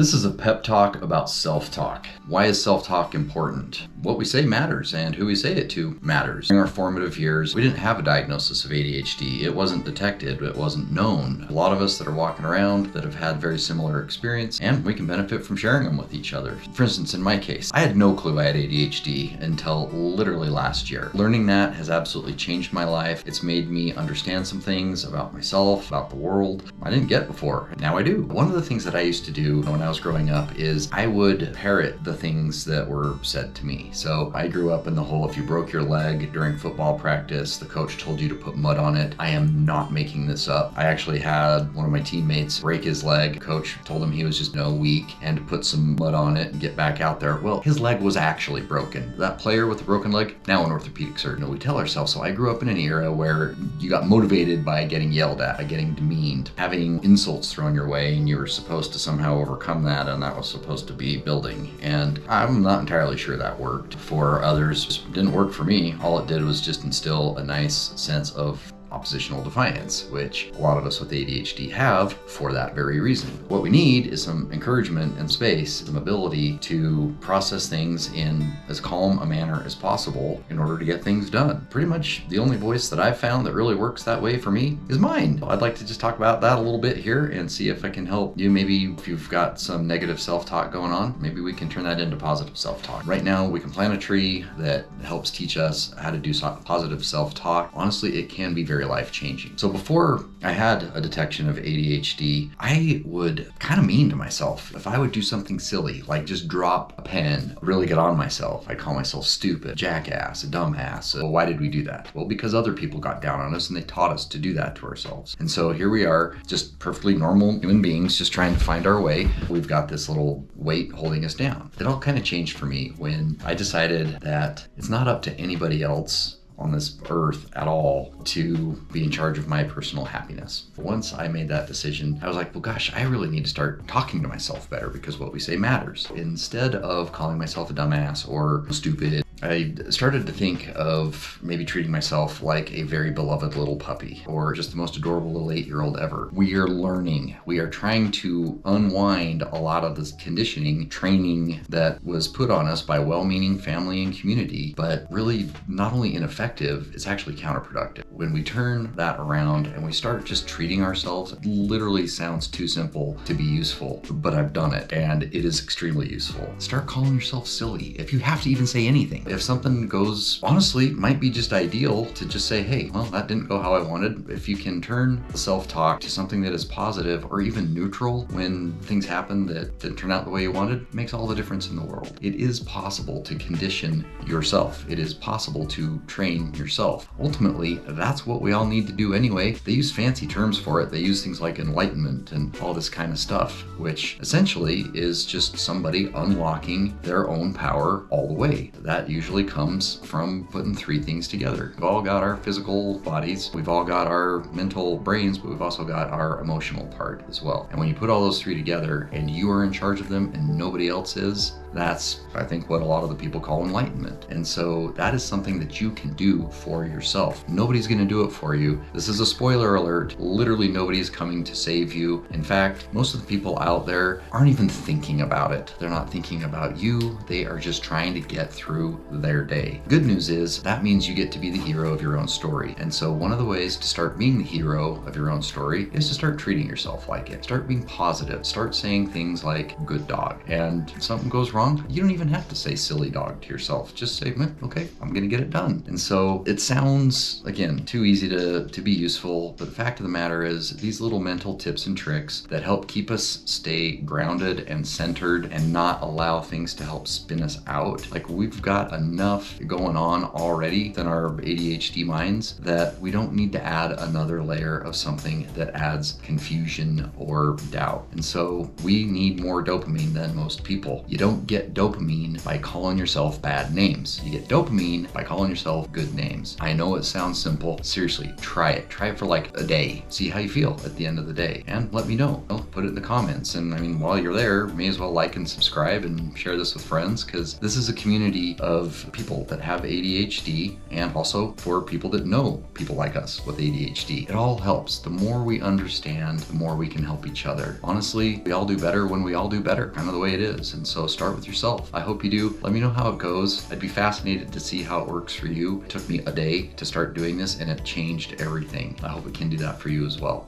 This is a pep talk about self-talk. Why is self-talk important? What we say matters, and who we say it to matters. In our formative years, we didn't have a diagnosis of ADHD. It wasn't detected, it wasn't known. A lot of us that are walking around that have had very similar experience, and we can benefit from sharing them with each other. For instance, in my case, I had no clue I had ADHD until literally last year. Learning that has absolutely changed my life. It's made me understand some things about myself, about the world I didn't get before. Now I do. One of the things that I used to do when I was growing up is I would parrot the things that were said to me. So I grew up in the whole, if you broke your leg during football practice, the coach told you to put mud on it. I am not making this up. I actually had one of my teammates break his leg. Coach told him he was just weak and to put some mud on it and get back out there. Well, his leg was actually broken. That player with the broken leg, now an orthopedic surgeon. We tell ourselves, so I grew up in an era where you got motivated by getting yelled at, by getting demeaned, having insults thrown your way, and you were supposed to somehow overcome that, and that was supposed to be building. And I'm not entirely sure that worked. For others, it didn't work for me. All it did was just instill a nice sense of oppositional defiance, which a lot of us with ADHD have for that very reason. What we need is some encouragement and space, some ability to process things in as calm a manner as possible in order to get things done. Pretty much the only voice that I've found that really works that way for me is mine. I'd like to just talk about that a little bit here and see if I can help you. Maybe if you've got some negative self-talk going on, maybe we can turn that into positive self-talk. Right now, we can plant a tree that helps teach us how to do positive self-talk. Honestly, it can be very life-changing. So before I had a detection of ADHD, I would kind of mean to myself. If I would do something silly, like just drop a pen, really get on myself, I'd call myself stupid, jackass, a dumbass. Well, why did we do that? Well, because other people got down on us and they taught us to do that to ourselves. And so here we are, just perfectly normal human beings, just trying to find our way. We've got this little weight holding us down. It all kind of changed for me when I decided that it's not up to anybody else on this earth at all to be in charge of my personal happiness. Once I made that decision, I was like, well, gosh, I really need to start talking to myself better because what we say matters. Instead of calling myself a dumbass or stupid, I started to think of maybe treating myself like a very beloved little puppy or just the most adorable little 8-year-old ever. We are learning. We are trying to unwind a lot of this conditioning, training that was put on us by well-meaning family and community, but really not only ineffective, it's actually counterproductive. When we turn that around and we start just treating ourselves, it literally sounds too simple to be useful, but I've done it and it is extremely useful. Start calling yourself silly. If you have to even say anything, if something goes, honestly, might be just ideal to just say, hey, well, that didn't go how I wanted. If you can turn the self-talk to something that is positive or even neutral when things happen that didn't turn out the way you wanted, it makes all the difference in the world. It is possible to condition yourself. It is possible to train yourself. Ultimately, that's what we all need to do anyway. They use fancy terms for it. They use things like enlightenment and all this kind of stuff, which essentially is just somebody unlocking their own power all the way. That usually comes from putting 3 things together. We've all got our physical bodies, we've all got our mental brains, but we've also got our emotional part as well. And when you put all those 3 together and you are in charge of them and nobody else is, that's, I think, what a lot of the people call enlightenment. And so that is something that you can do for yourself. Nobody's going to do it for you. This is a spoiler alert. Literally nobody's coming to save you. In fact, most of the people out there aren't even thinking about it. They're not thinking about you. They are just trying to get through their day. Good news is that means you get to be the hero of your own story. And so one of the ways to start being the hero of your own story is to start treating yourself like it. Start being positive. Start saying things like good dog. And if something goes wrong, you don't even have to say silly dog to yourself. Just say, okay, I'm gonna get it done. And so it sounds, again, too easy to be useful, but the fact of the matter is these little mental tips and tricks that help keep us stay grounded and centered and not allow things to help spin us out. Like, we've got enough going on already in our ADHD minds that we don't need to add another layer of something that adds confusion or doubt. And so we need more dopamine than most people. You don't don't get dopamine by calling yourself bad names. You get dopamine by calling yourself good names. I know it sounds simple. Seriously, try it. Try it for like a day. See how you feel at the end of the day. And let me know. Put it in the comments. And I mean, while you're there, may as well like and subscribe and share this with friends, because this is a community of people that have ADHD, and also for people that know people like us with ADHD. It all helps. The more we understand, the more we can help each other. Honestly, we all do better when we all do better, kind of the way it is. And so start with yourself. I hope you do. Let me know how it goes. I'd be fascinated to see how it works for you. It took me a day to start doing this and it changed everything. I hope it can do that for you as well.